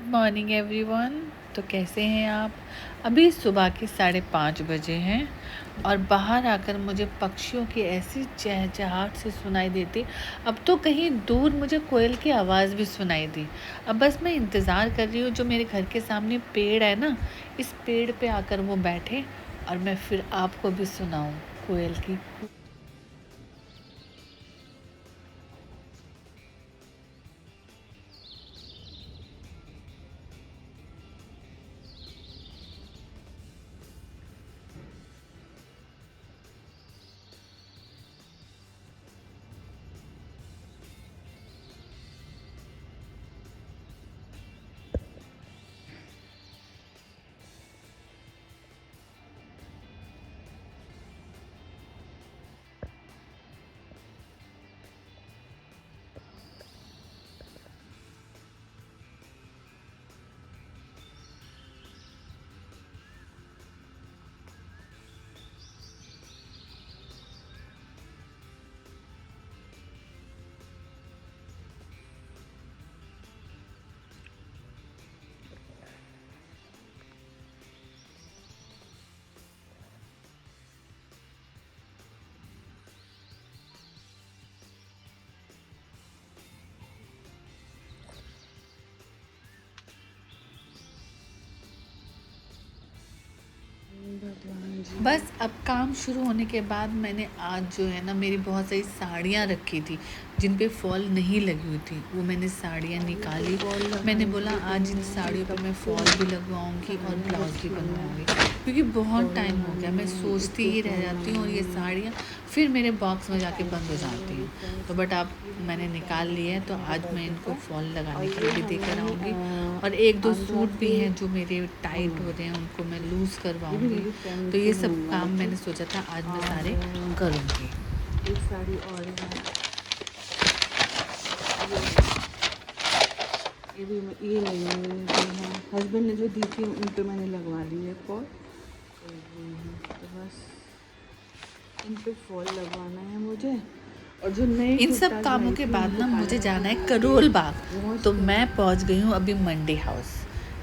Morning everyone. तो कैसे हैं आप? अभी सुबह के 5:30 बजे हैं और बाहर आकर मुझे पक्षियों की ऐसी चहचहाट से सुनाई देती। अब तो कहीं दूर मुझे कोयल की आवाज़ भी सुनाई दी। अब बस मैं इंतज़ार कर रही हूँ जो मेरे घर के सामने पेड़ है ना, इस पेड़ पे आकर वो बैठे और मैं फिर आपको भी सुनाऊँ कोयल की। बस अब काम शुरू होने के बाद मैंने आज जो है ना, मेरी बहुत सारी साड़ियाँ रखी थी जिन पे फॉल नहीं लगी हुई थी, वो मैंने साड़ियाँ निकाली। मैंने बोला आज इन साड़ियों पे मैं फॉल भी लगवाऊंगी और ब्लाउज़ भी बनवाऊंगी, क्योंकि बहुत टाइम हो गया मैं सोचती ही रह जाती हूँ और ये साड़ियाँ फिर मेरे बॉक्स में जाके बंद हो जाती हैं। तो बट अब मैंने निकाल लिए हैं, तो आज मैं इनको फॉल लगाने के लिए भी देकर आऊँगी। और एक दो सूट भी हैं जो मेरे टाइट हो रहे हैं, उनको मैं लूज़ करवाऊँगी। तो ये सब काम मैंने सोचा था आज मैं सारे करूँगी। एक साड़ी और है, ये भी ये नहीं है, हस्बैंड ने जो दी थी उन पे मैंने लगवा ली है फॉल। तो बस इन पे फॉल लगवाना है मुझे। और जो नए इन सब कामों के बाद ना मुझे जाना है करोल बाग। तो मैं पहुंच गई हूँ अभी मंडी हाउस,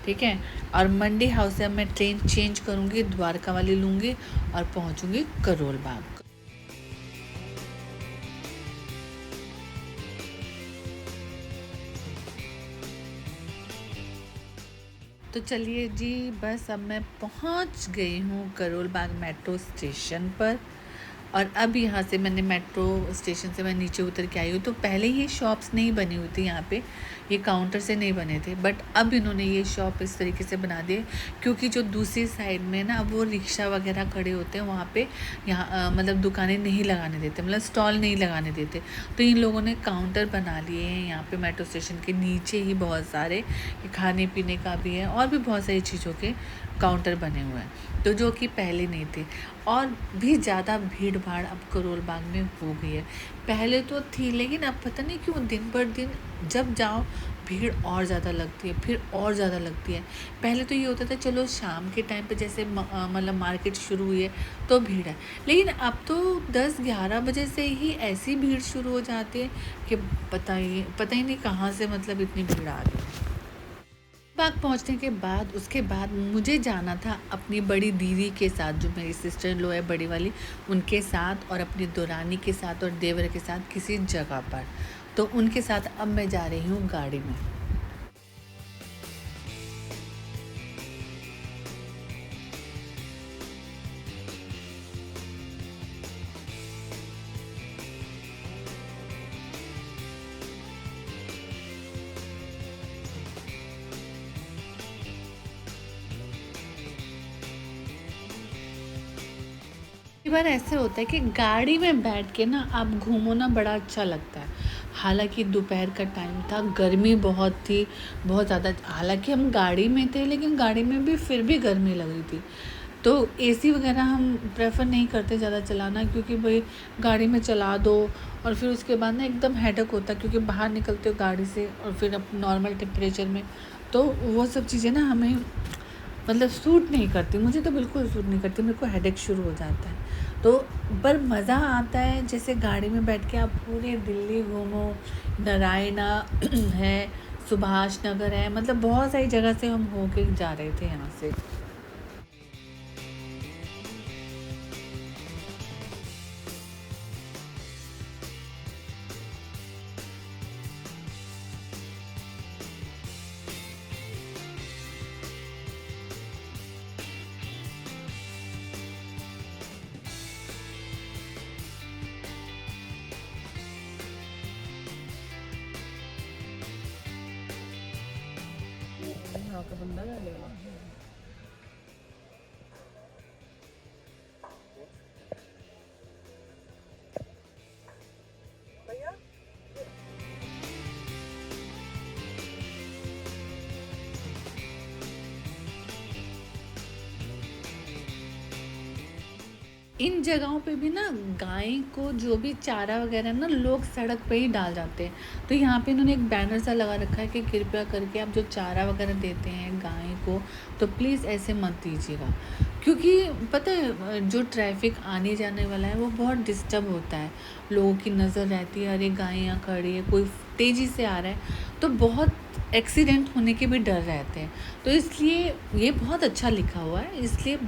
ठीक है। और मंडी हाउस से अब मैं ट्रेन चेंज करूँगी, द्वारका वाली लूँगी और पहुँचूँगी करोल बाग। तो चलिए जी, बस अब मैं पहुंच गई हूँ करोल बाग मेट्रो स्टेशन पर। और अब यहाँ से मैंने मेट्रो स्टेशन से मैं नीचे उतर के आई हूँ। तो पहले ये शॉप्स नहीं बनी हुई थी यहाँ पे, ये काउंटर से नहीं बने थे, बट अब इन्होंने ये शॉप इस तरीके से बना दिए, क्योंकि जो दूसरी साइड में ना अब वो रिक्शा वगैरह खड़े होते हैं वहाँ पे, यहाँ मतलब दुकानें नहीं लगाने देते, मतलब स्टॉल नहीं लगाने देते। तो इन लोगों ने काउंटर बना लिए हैं यहाँ पे मेट्रो स्टेशन के नीचे ही, बहुत सारे खाने पीने का भी है और भी बहुत सारी चीज़ों के काउंटर बने हुए हैं, तो जो कि पहले नहीं थे। और भी ज़्यादा भीड़ भाड़ अब करोल बाग में हो गई है। पहले तो थी, लेकिन अब पता नहीं क्यों दिन पर दिन जब जाओ भीड़ और ज़्यादा लगती है, फिर और ज़्यादा लगती है। पहले तो ये होता था चलो शाम के टाइम पे जैसे मतलब मार्केट शुरू हुई है तो भीड़ है, लेकिन अब तो 10-11 बजे से ही ऐसी भीड़ शुरू हो जाती है कि पता ही नहीं कहाँ से मतलब इतनी भीड़ आ गई। बाग पहुंचने के बाद उसके बाद मुझे जाना था अपनी बड़ी दीदी के साथ, जो मेरी सिस्टर इन लॉ है बड़ी वाली, उनके साथ और अपनी दुरानी के साथ और देवर के साथ किसी जगह पर। तो उनके साथ अब मैं जा रही हूँ गाड़ी में। कई बार ऐसे होता है कि गाड़ी में बैठ के ना आप घूमो ना, बड़ा अच्छा लगता है। हालांकि दोपहर का टाइम था, गर्मी बहुत थी, बहुत ज़्यादा। हालांकि हम गाड़ी में थे, लेकिन गाड़ी में भी फिर भी गर्मी लग रही थी। तो एसी वगैरह हम प्रेफर नहीं करते ज़्यादा चलाना, क्योंकि भाई गाड़ी में चला दो और फिर उसके बाद ना एकदम हेडेक होता है, क्योंकि बाहर निकलते हो गाड़ी से और फिर अब नॉर्मल टेम्परेचर में, तो वो सब चीज़ें ना हमें मतलब सूट नहीं करती। मुझे तो बिल्कुल सूट नहीं करती, मेरे को हेडेक शुरू हो जाता है। तो पर मज़ा आता है जैसे गाड़ी में बैठ के आप पूरे दिल्ली घूमो, नारायणा है, सुभाष नगर है, मतलब बहुत सारी जगह से हम होके जा रहे थे यहाँ से। यहाँ का बंदा ले लेगा। इन जगहों पे भी ना गाय को जो भी चारा वगैरह ना लोग सड़क पे ही डाल जाते हैं। तो यहाँ पे इन्होंने एक बैनर सा लगा रखा है कि कृपया करके आप जो चारा वगैरह देते हैं गाय को तो प्लीज़ ऐसे मत दीजिएगा, क्योंकि पता है जो ट्रैफिक आने जाने वाला है वो बहुत डिस्टर्ब होता है, लोगों की नज़र रहती है, अरे गाय यहाँ खड़ी है, कोई तेज़ी से आ रहा है, तो बहुत एक्सीडेंट होने के भी डर रहते हैं। तो इसलिए ये बहुत अच्छा लिखा हुआ है, इसलिए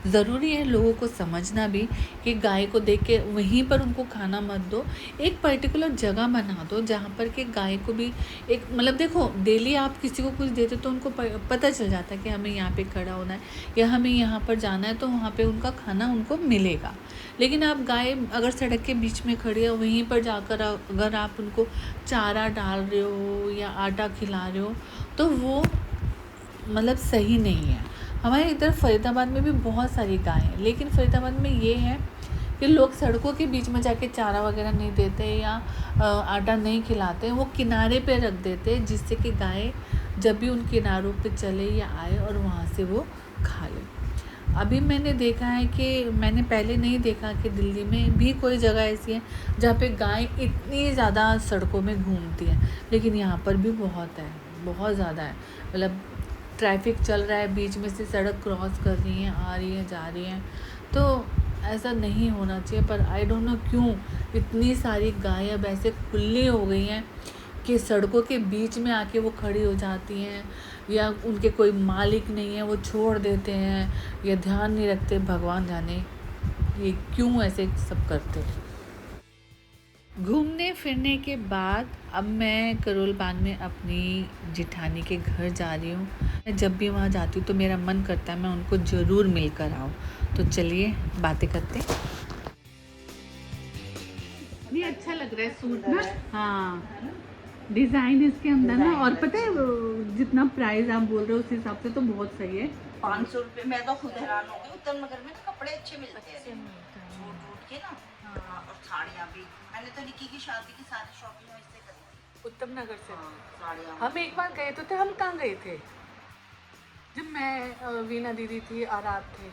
ज़रूरी है लोगों को समझना भी कि गाय को देख के वहीं पर उनको खाना मत दो, एक पर्टिकुलर जगह बना दो जहाँ पर कि गाय को भी एक मतलब देखो डेली आप किसी को कुछ देते तो उनको पता चल जाता है कि हमें यहाँ पे खड़ा होना है या हमें यहाँ पर जाना है, तो वहाँ पे उनका खाना उनको मिलेगा। लेकिन आप गाय अगर सड़क के बीच में खड़ी है वहीं पर जाकर अगर आप उनको चारा डाल रहे हो या आटा खिला रहे हो तो वो मतलब सही नहीं है। हमारे इधर फरीदाबाद में भी बहुत सारी गाय हैं, लेकिन फरीदाबाद में ये है कि लोग सड़कों के बीच में जाके चारा वगैरह नहीं देते या आटा नहीं खिलाते, वो किनारे पे रख देते हैं जिससे कि गाय जब भी उन किनारों पे चले या आए और वहाँ से वो खा ले। अभी मैंने देखा है कि मैंने पहले नहीं देखा कि दिल्ली में भी कोई जगह ऐसी है जहाँ पे गाय इतनी ज़्यादा सड़कों में घूमती है, लेकिन यहाँ पर भी बहुत है, बहुत ज़्यादा है। मतलब ट्रैफिक चल रहा है, बीच में से सड़क क्रॉस कर रही हैं, आ रही हैं, जा रही हैं, तो ऐसा नहीं होना चाहिए। पर आई डोंट नो क्यों इतनी सारी गाय अब ऐसे खुली हो गई हैं कि सड़कों के बीच में आके वो खड़ी हो जाती हैं, या उनके कोई मालिक नहीं है वो छोड़ देते हैं या ध्यान नहीं रखते, भगवान जाने ये क्यों ऐसे सब करते हैं। घूमने फिरने के बाद अब मैं करोल बाग में अपनी जिठानी के घर जा रही हूँ। जब भी वहाँ जाती हूँ तो मेरा मन करता है मैं उनको ज़रूर मिलकर आऊँ। तो चलिए बातें करते हैं। ये अच्छा लग रहा है सूट ना, हाँ डिज़ाइन इसके अंदर ना, और पता है जितना प्राइस आप बोल रहे हो उस हिसाब से तो बहुत सही है। 500 रुपये। मैं तो खुद हैरान हो गई, उत्तम नगर में तो कपड़े अच्छे मिलते हैं सूट वूट के ना। हाँ, और साड़ियाँ भी। मैंने तो निक्की की शादी की सारी शॉपिंग इससे करी थी, उत्तम नगर से। हाँ, साड़ियाँ। हम एक बार गए तो थे, हम कहाँ गए थे जब मैं वीना दीदी थी और आप थे,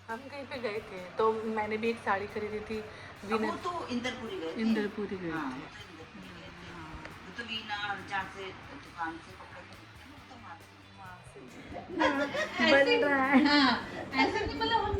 हम कहीं पे गए थे तो मैंने भी एक साड़ी खरीदी थी। वो तो इंदरपुरी गए थे। इंदरपुरी गए हाँ, थे। वो तो इंदरपुरी गए थे। वो तो वीना जहाँ से दुकान से कपड़े खरीदते हैं ना, तो वहाँ से बन रहा है। हाँ, ऐसा नहीं मतलब हम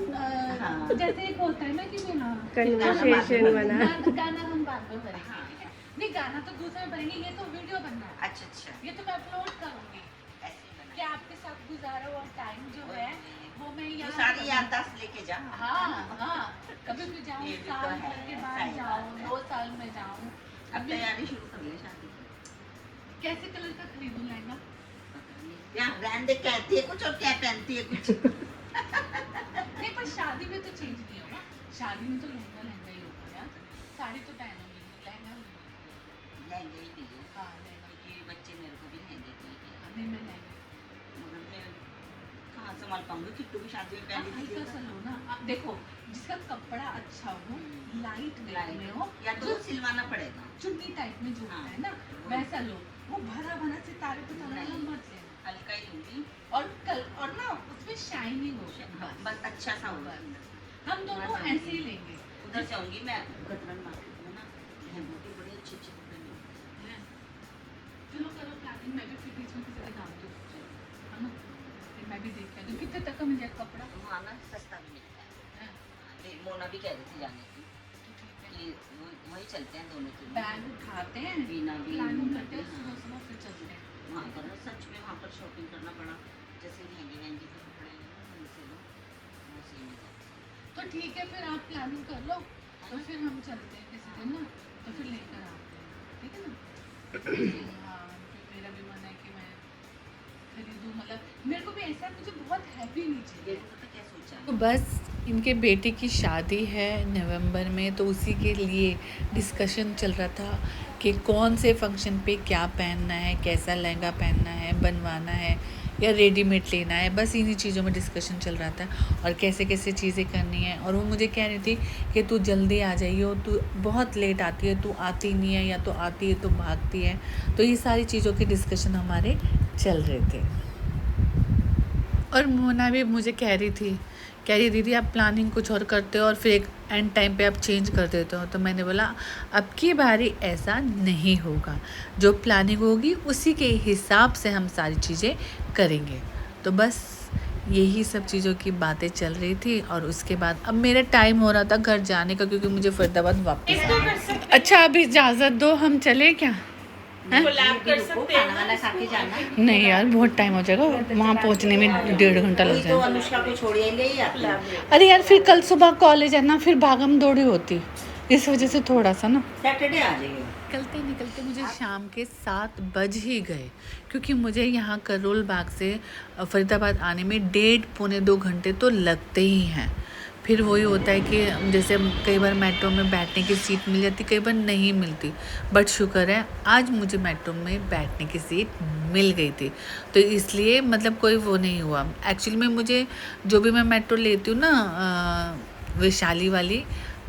हाँ। जैसे एक होता है ना कि हाँ कन्वर्सेशन बना। गाना हम बाद में भरेंगे, ठीक है? नहीं गाना तो दूसरा में भरेंगे, ये तो वीडियो बनना है, अच्छा अच्छा, ये तो मैं अपलोड करूँगी ऐसे ही बना। कि आपके साथ गुजारा हुआ टाइम जो है वो मैं तो यहाँ सारी याददाश्त लेके जा। हाँ हाँ, कभी भी जाऊँ ये भी तो साल है, भर के बाद सही जाऊँ, बात है। 2 साल में जाऊँ। अब तैयारी शुरू कर ले शादी की। कैसे कलर का खरीदूँ लहंगा? क्या ब्रांड कहती है कुछ और क्या पहनती है कुछ। नहीं पर शादी में तो चेंज नहीं होगा, शादी में तो लहंगा लहंगा ही होगा यार, साड़ी तो पहनूंगी, लहंगा लहंगे ही चाहिए। हाँ लहंगा। क्योंकि बच्चे मेरे को भी लहंगे चाहिए। नहीं मैं लहंगा मगर मैं कहाँ संभाल पाऊंगी, किट्टू की शादी में पहनी हल्का सा लो ना। अब देखो जिसका कपड़ा अच्छा हो, लाइट वेट में हो, या तो सिलवाना पड़ेगा। चुन्नी टाइप में जो हाँ। होता है ना वैसा लो, वो भरा भरा सितारे पे चढ़ाना नहीं। मत लेना। हल्का ही लूंगी और ना उसमें शाइनिंग हो, बस अच्छा सा होगा। हम दोनों ऐसे ही लेंगे। उधर से आऊंगी मैं गतरन मार्केट में ना, लहंगों के बड़े अच्छे अच्छे कपड़े मिलते हैं। चलो करो प्लानिंग, मैं भी फिर बीच में किसी काम तो है ना, फिर मैं भी देख के आती हूँ कितने तक का मिल जाएगा कपड़ा। तो वहाँ ना सस्ता भी मिलता है। हाँ, मोना भी कह रही थी जाने की कि वही चलते हैं दोनों के। बैग उठाते हैं, वीना भी प्लानिंग करते हैं, सुबह सुबह फिर चलते हैं। वहाँ पर ना सच में वहाँ पर शॉपिंग करना बड़ा, जैसे लहंगे वहंगे के कपड़े हैं ना वहीं से लो, वैसे ही मिल जाते हैं। तो ठीक है, फिर आप प्लानिंग कर लो तो फिर हम चलते हैं किसी दिन ना, तो फिर लेकर आते हैं, ठीक है ना। हाँ, फिर मेरा भी मन है कि मैं खरीदूँ, मतलब मेरे को भी ऐसा, मुझे बहुत हैवी नहीं चाहिए। देखो पता क्या सोचा तो बस इनके बेटे की शादी है नवंबर में, तो उसी के लिए डिस्कशन चल रहा था कि कौन से फंक्शन पे क्या पहनना है, कैसा लहंगा पहनना है, बनवाना है या रेडीमेड लेना है। बस इन्हीं चीज़ों में डिस्कशन चल रहा था और कैसे कैसे चीज़ें करनी है। और वो मुझे कह रही थी कि तू जल्दी आ जाइयो, तू बहुत लेट आती है, तू आती नहीं है, या तो आती है तो भागती है। तो ये सारी चीज़ों के डिस्कशन हमारे चल रहे थे। और मोना भी मुझे कह रही दीदी आप प्लानिंग कुछ और करते हो और फिर एक एंड टाइम पे आप चेंज कर देते हो। तो मैंने बोला अब की बारी ऐसा नहीं होगा, जो प्लानिंग होगी उसी के हिसाब से हम सारी चीज़ें करेंगे। तो बस यही सब चीज़ों की बातें चल रही थी। और उसके बाद अब मेरा टाइम हो रहा था घर जाने का, क्योंकि मुझे फरीदाबाद वापस आना है। अच्छा अभी इजाज़त दो, हम चले क्या? कोलैब कर सकते हैं, खाना वाना खा के जाना। नहीं यार, बहुत टाइम हो जाएगा, वहाँ पहुँचने में 1.5 घंटा लग वही तो जाएगा। अनुष्का को छोड़िए ले ही आती है। अरे यार फिर कल सुबह कॉलेज है ना, फिर भागम दौड़ी होती, इस वजह से थोड़ा सा ना। सैटरडे आ जाइए। निकलते निकलते मुझे शाम के 7 बज ही गए, क्योंकि मुझे यहाँ करोल बाग से फरीदाबाद आने में 1.5-2 घंटे तो लगते ही हैं। फिर वही होता है कि जैसे कई बार मेट्रो में बैठने की सीट मिल जाती, कई बार नहीं मिलती, बट शुक्र है आज मुझे मेट्रो में बैठने की सीट मिल गई थी। तो इसलिए मतलब कोई वो नहीं हुआ। एक्चुअली में मुझे जो भी मैं मेट्रो लेती हूँ ना वैशाली वाली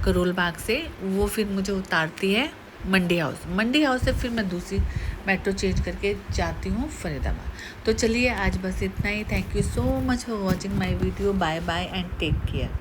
करोल बाग से, वो फिर मुझे उतारती है मंडी हाउस से फिर मैं दूसरी मेट्रो चेंज करके जाती हूँ फरीदाबाद। तो चलिए आज बस इतना ही। Thank you so much for watching my video. Bye bye and take care.